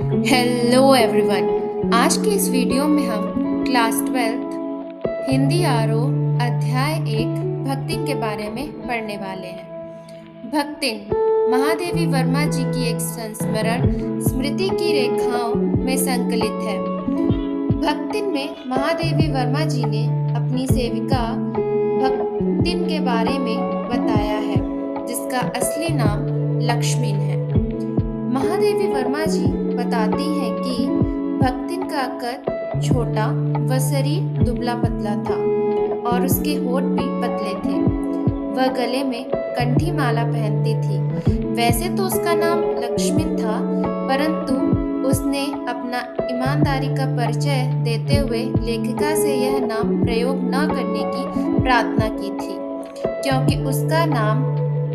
Hello everyone. आज के इस वीडियो में हम क्लास 12 हिंदी आरो अध्याय 1 भक्तिन के बारे में पढ़ने वाले हैं। भक्तिन महादेवी वर्मा जी की एक संस्मरण स्मृति की रेखाओं में संकलित है। भक्तिन में महादेवी वर्मा जी ने अपनी सेविका भक्तिन के बारे में बताया है, जिसका असली नाम लक्ष्मीन है। महादेवी वर्मा जी बताती हैं कि भक्तिन का कद छोटा व शरीर दुबला पतला था और उसके होठ भी पतले थे। वह गले में कंठी माला पहनती थी। वैसे तो उसका नाम लक्ष्मीन था, परंतु उसने अपना ईमानदारी का परिचय देते हुए लेखिका से यह नाम प्रयोग न करने की प्रार्थना की थी, क्योंकि उसका नाम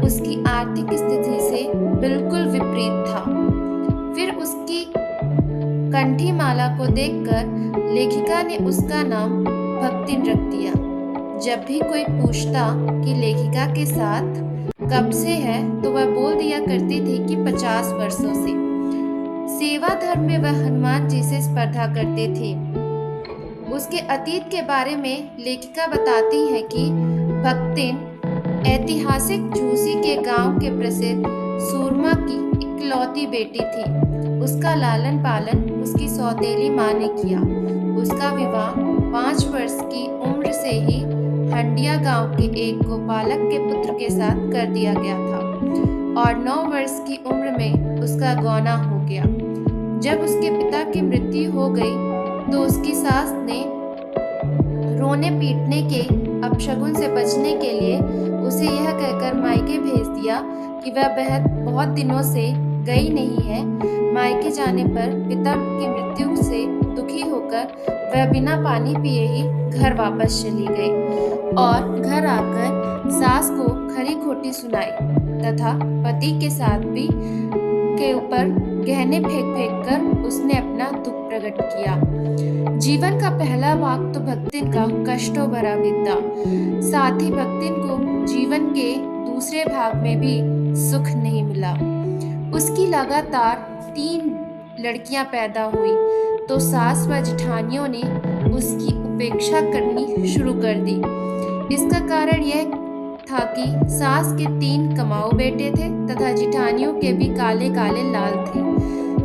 उसकी आर्थिक स्थिति से बिल्कुल विपरीत था। फिर उसकी कंठी माला को देखकर लेखिका ने उसका नाम भक्तिन रख दिया। जब भी कोई पूछता कि लेखिका के साथ कब से है, तो वह बोल दिया करती थी कि 50 वर्षों से। सेवा धर्म में वह हनुमान जी से स्पर्धा करते थे। उसके अतीत के बारे में लेखिका बताती है कि भक्तिन ऐतिहासिक झूसी के गांव के प्रसिद्ध सूरमा की इकलौती बेटी थी। उसका लालन पालन उसकी सौतेली माँ ने किया। उसका विवाह 5 वर्ष की उम्र से ही हंडिया गांव के एक गोपालक के पुत्र के साथ कर दिया गया था और 9 वर्ष की उम्र में उसका गौना हो गया। जब उसके पिता की मृत्यु हो गई तो उसकी सास ने रोने पीटने के अपशगुन से बचने के लिए उसे यह कहकर मायके भेज दिया कि वह बहुत दिनों से गई नहीं है। मायके जाने पर पिता की मृत्यु से दुखी होकर वह बिना पानी पिए ही घर वापस चली गई और घर आकर सास को खरी खोटी सुनाई तथा पति के साथ भी के ऊपर गहने फेंक फेंक कर उसने अपना दुख प्रकट किया। जीवन का पहला भाग तो भक्तिन का कष्टों भरा बीता। साथ ही भक्तिन को जीवन के दूसरे भाग में भी सुख नहीं मिला। उसकी लगातार 3 लड़कियां पैदा हुई तो सास व जेठानियों ने उसकी उपेक्षा करनी शुरू कर दी। इसका कारण यह था कि सास के 3 कमाऊ बेटे थे तथा जेठानियों के भी काले काले लाल थे।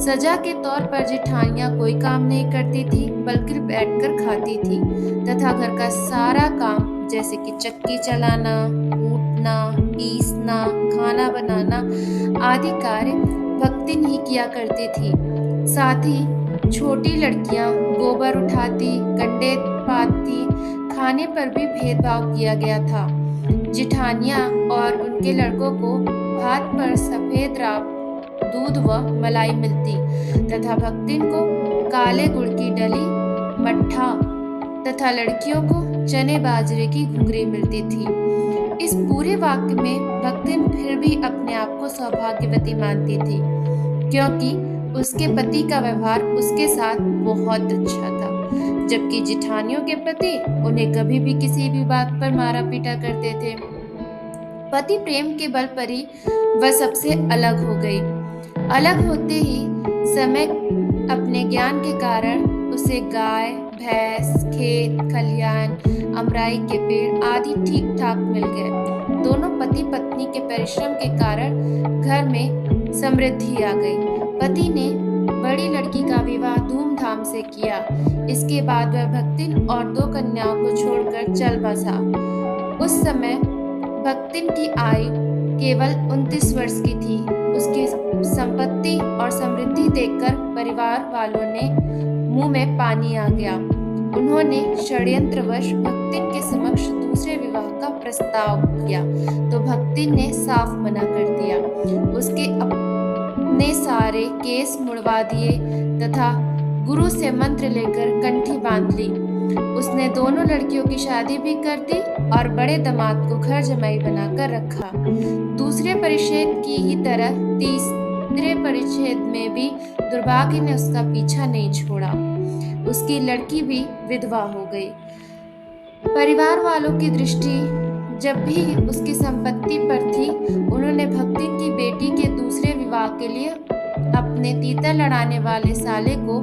सजा के तौर पर जेठानियां कोई काम नहीं करती थी, बल्कि बैठकर खाती थी तथा घर का सारा काम जैसे कि चक्की चलाना, कूटना, पीसना, खाना बनाना आदि कार्य भक्तिन ही किया करती थी। साथ ही छोटी लड़कियां गोबर उठाती, कंडे पाती, खाने पर भी भेदभाव किया गया था। जेठानियां और उनके लड़कों को भात पर सफेद राब, दूध व मलाई मिलती तथा भक्तिन को काले गुड़ की डली, मट्ठा तथा लड़कियों को चने बाजरे की घुंघरी मिलती थी। इस पूरे वाक्य में भक्तिन फिर भी अपने आप को सौभाग्यवती मानती थी, क्योंकि उसके पति का व्यवहार उसके साथ बहुत अच्छा था, जबकि जेठानियों के पति उन्हें कभी भी किसी भी बात पर मारा पीटा करते थे। पति प्रेम के बल पर ही वह सबसे अलग हो गई। अलग होते ही समय अपने ज्ञान के कारण उसे गाय, भैंस, खेत खलिहान, अमराई के पेड़ आदि ठीक ठाक मिल गए। दोनों पति पत्नी के परिश्रम के कारण घर में समृद्धि आ गई। पति ने बड़ी लड़की का विवाह धूमधाम से किया। इसके बाद वह भक्तिन और 2 कन्याओं को छोड़कर चल बसा। उस समय भक्तिन की आयु केवल 29 वर्ष की थी। उसकी संपत्ति और समृद्धि देखकर परिवार वालों ने मुंह में पानी आ गया। उन्होंने षड्यंत्रवश भक्तिन के समक्ष दूसरे विवाह का प्रस्ताव किया तो भक्तिन ने साफ मना कर दिया। उसके अपने सारे केस मुड़वा दिए तथा गुरु से मंत्र लेकर कंठी बांध ली। उसने दोनों लड़कियों की शादी भी कर दी और बड़े दामाद को घर जमाई बनाकर रखा। दूसरे परिच्छेद की ही तरह तीसरे परिच्छेद में भी दुर्भाग्य ने उसका पीछा नहीं छोड़ा। उसकी लड़की भी विधवा हो गई। परिवार वालों की दृष्टि जब भी उसकी संपत्ति पर थी, उन्होंने भक्तिन की बेटी के दूसरे विवाह के लिए अपने तीतर लड़ाने वाले साले को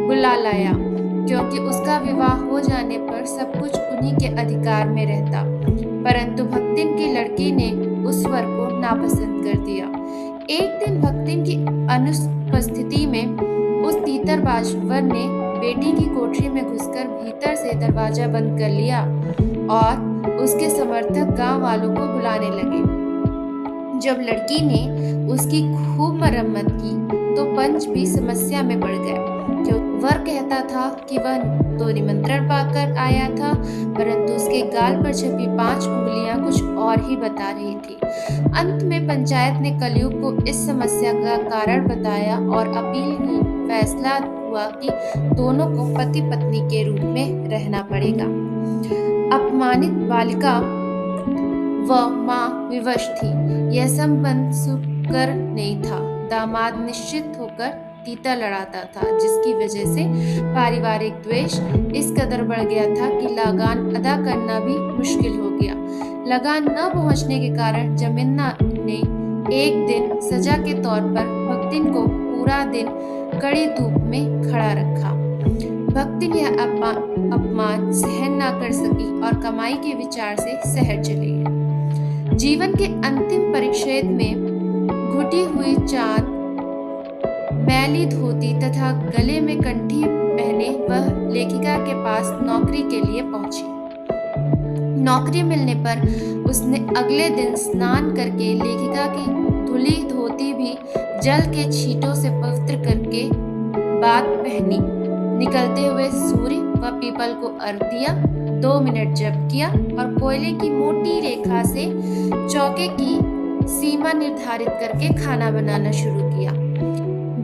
बुला लाया, क्योंकि उसका विवाह हो जाने पर सब कुछ उन्हीं के अधिकार में रहता। परंतु भक्तिन की लड़की ने उस वर को नापसंद कर दिया। एक दिन भक्तिन की अनुपस्थिति में उस तीतरबाज वर ने बेटी की कोठरी में घुसकर भीतर से दरवाजा बंद कर लिया और उसके समर्थक गांव वालों को बुलाने लगे। जब लड़की ने उसकी खूब मरम्मत की तो पंच भी समस्या में पड़ गए, क्योंकि वर कहता था कि वह तो निमंत्रण पाकर आया था, परंतु उसके गाल पर छपी 5 उंगलियां कुछ और ही बता रही थी। अंत में पंचायत ने कलयुग को इस समस्या का कारण बताया और अपील की फैसला हुआ कि दोनों को पति पत्नी के रूप में रहना पड़ेगा। अपमानित बालिका व माँ विवश थी। यह संबंध सुकर नहीं था। दामाद निश्चित होकर तीतर लड़ाता था, जिसकी वजह से पारिवारिक द्वेष इस कदर बढ़ गया था कि लगान अदा करना भी मुश्किल हो गया। लगान न पहुंचने के कारण जमींदार ने एक दिन सजा के तौर पर भक्तिन को पूरा दिन कड़ी धूप में खड़ा रखा। भक्तिन यह अपमान सहन न कर सकी और कमाई के विचार से शहर चली गई। जीवन के अंतिम परिच्छेद में घुटी हुई चांद, मैली धोती तथा गले में कंठी पहने वह लेखिका के पास नौकरी के लिए पहुंची। नौकरी मिलने पर उसने अगले दिन स्नान करके लेखिका की धुली धोती भी जल के छींटों से पवित्र करके बाद पहनी। निकलते हुए सूर्य व पीपल को अर्घ दिया, 2 मिनट जप किया और कोयले की मोटी रेखा से चौके की सीमा निर्धारित करके खाना बनाना शुरू किया।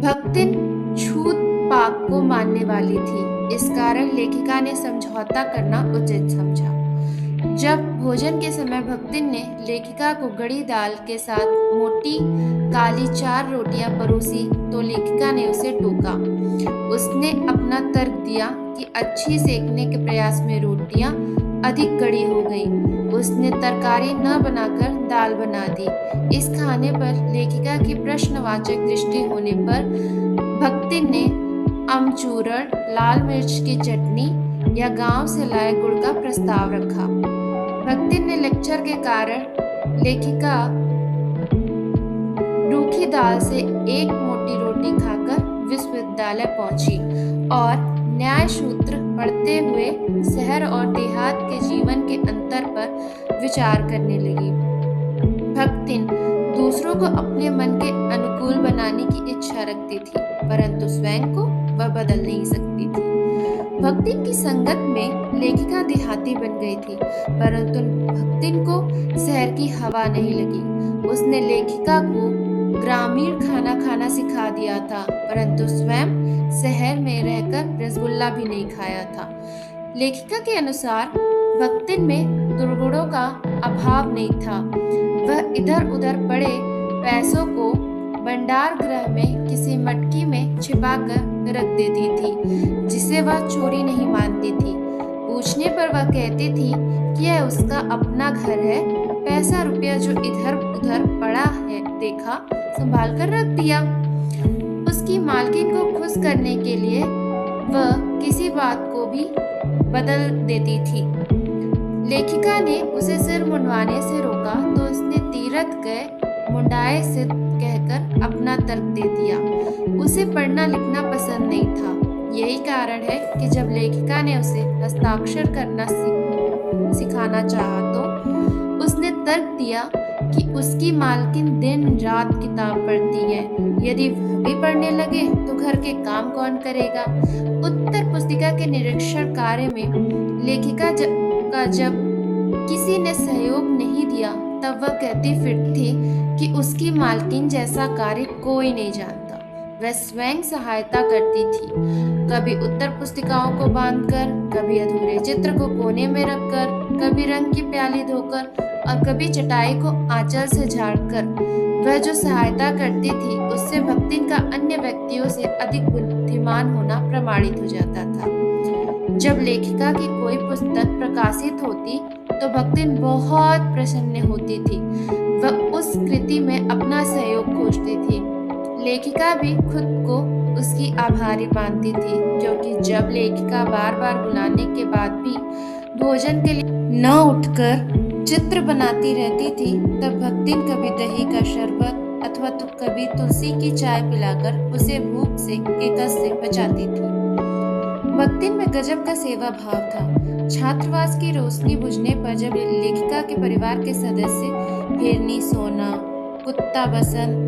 भक्तिन छूत पाक को मानने वाली थी, इस कारण लेखिका ने समझौता करना उचित समझा। जब भोजन के समय भक्तिन ने लेखिका को गड़ी दाल के साथ मोटी काली 4 रोटियां परोसी तो लेखिका ने उसे टोका। उसने अपना तर्क दिया कि अच्छी सेकने के प्रयास में रोटियां अधिक गड़ी हो गई। उसने तरकारी न बनाकर दाल बना दी। इस खाने पर लेखिका की प्रश्नवाचक दृष्टि होने पर भक्तिन ने अमचूरण, लाल मिर्च की चटनी या गांव से लाए गुड़ का प्रस्ताव रखा। भक्तिन ने लेक्चर के कारण लेखिका रूखी दाल से एक मोटी रोटी खाकर विश्वविद्यालय पहुंची और न्याय सूत्र पढ़ते हुए शहर और देहात के जीवन के अंतर पर विचार करने लगी। भक्तिन दूसरों को अपने मन के अनुकूल बनाने की इच्छा रखती थी, परंतु स्वयं को वह बदल नहीं सकती थी। भक्तिन की संगत में लेखिका देहाती बन गई थी, परंतु भक्तिन को शहर की हवा नहीं लगी। उसने लेखिका को ग्रामीण खाना खाना सिखा दिया था, परंतु स्वयं शहर में रहकर रसगुल्ला भी नहीं खाया था। लेखिका के अनुसार भक्तिन में दुर्गुणों का अभाव नहीं था। वह इधर उधर पड़े पैसों को भंडार गृह में किसी मटकी में छिपाकर रख देती थी, जिसे वह चोरी नहीं मानती थी। पूछने पर वह कहती थी कि यह उसका अपना घर है, पैसा रुपया जो इधर उधर पड़ा है देखा, संभाल कर रख दिया। उसकी मालकिन को खुश करने के लिए वह किसी बात को भी बदल देती थी। लेखिका ने उसे सिर मुंडवाने से रोका तो उसने तीरथ गए मुंडाए सिर कहकर अपना तर्क दे दिया। उसे पढ़ना लिखना पसंद नहीं था। यही कारण है कि जब लेखिका ने उसे हस्ताक्षर करना सिखाना चाहा तो उसने तर्क दिया कि उसकी मालकिन दिन रात किताब पढ़ती है, यदि वह भी पढ़ने लगे तो घर के काम कौन करेगा। उत्तर पुस्तिका के निरीक्षण कार्य में लेखिका जब किसी ने सहयोग नहीं दिया तब वह कहती फिरती कि उसकी मालकिन जैसा कार्य कोई नहीं जानता। वह स्वयं सहायता करती थी, कभी उत्तर पुस्तिकाओं को बांधकर, कभी अधूरे चित्र को कोने में रखकर, कभी रंग की प्याली धोकर और कभी चटाई को आंचल से झाड़कर। वह जो सहायता करती थी उससे भक्तिन का अन्य व्यक्तियों से अधिक बुद्धिमान होना प्रमाणित हो जाता था। जब लेखिका की कोई पुस्तक प्रकाशित होती तो भक्तिन बहुत प्रसन्न होती थी। वह उस कृति में अपना सहयोग खोजती थी। लेखिका भी खुद को उसकी आभारी मानती थी, क्योंकि जब लेखिका बार बार बुलाने के बाद भी भोजन के लिए न उठकर चित्र बनाती रहती थी, तब भक्तिन कभी दही का शरबत अथवा तो कभी तुलसी की चाय पिलाकर उसे भूख से के कष्ट से बचाती थी। भक्तिन में गजब का सेवा भाव था। छात्रावास की रोशनी बुझने पर जब लेखिका के परिवार के सदस्य हिरनी सोना, कुत्ता बसन,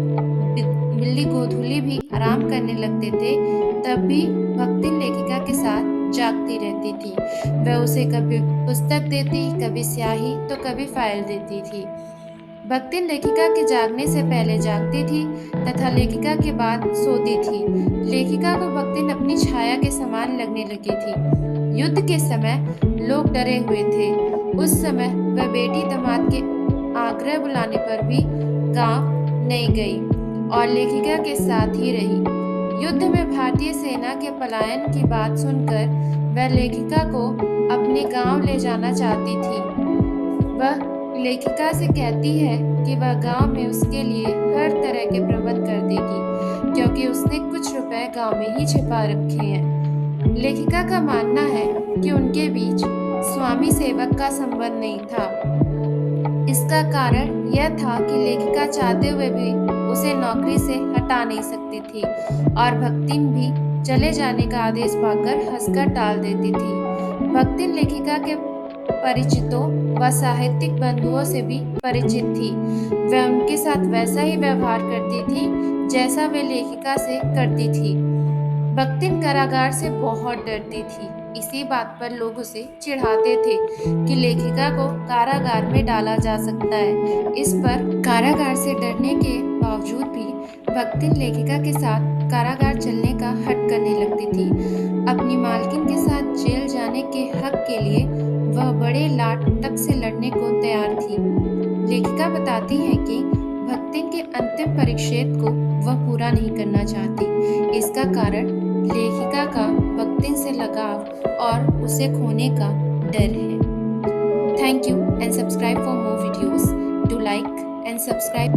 बिल्ली गोधूली भी आराम करने लगते थे, तब भी भक्तिन लेखिका के साथ जागती रहती थी। वह उसे कभी पुस्तक देती, कभी स्याही तो कभी फाइल देती थी। भक्तिन लेखिका के जागने से पहले जागती थी तथा लेखिका के बाद सोती थी। लेखिका को भक्तिन अपनी छाया के समान लगने लगी थी। युद्ध के समय लोग डरे हुए थे। उस समय वह बेटी दामाद के आग्रह बुलाने पर भी गांव नहीं गई और लेखिका के साथ ही रही। युद्ध में भारतीय सेना के पलायन की बात सुनकर वह लेखिका को अपने गांव ले जाना चाहती थी। वह लेखिका से कहती है कि वह गांव में उसके लिए हर तरह के प्रबंध कर देगी, क्योंकि उसने कुछ रुपए गांव में ही छिपा रखे हैं। लेखिका का मानना है कि उनके बीच स्वामी सेवक का संबंध नहीं था। इसका कारण यह था कि लेखिका चाहते हुए भी उसे नौकरी से हटा नहीं सकती थी और भक्तिन भी चले जाने का आदेश पाकर हंसकर टाल देती थी। भक्तिन लेखिका के परिचितों व साहित्यिक बंधुओं से भी परिचित थी। वह उनके साथ वैसा ही व्यवहार करती थी जैसा वे लेखिका से करती थी। भक्तिन कारागार से बहुत डरती थी। इसी बात पर लोग उसे चिढ़ाते थे कि लेखिका को कारागार में डाला जा सकता है। इस पर कारागार से डरने के बावजूद भी भक्तिन लेखिका के साथ कारागार चलने का हट करने लगती थी। अपनी मालकिन के साथ जेल जाने के हक के लिए वह बड़े लाट तक से लड़ने को तैयार थी। लेखिका बताती है कि भक्तिन के अंतिम परिच्छेद को वह पूरा नहीं करना चाहती। इसका कारण लेखिका का भक्तिन से लगाव और उसे खोने का डर है। Thank you and subscribe for more videos. Do like and subscribe.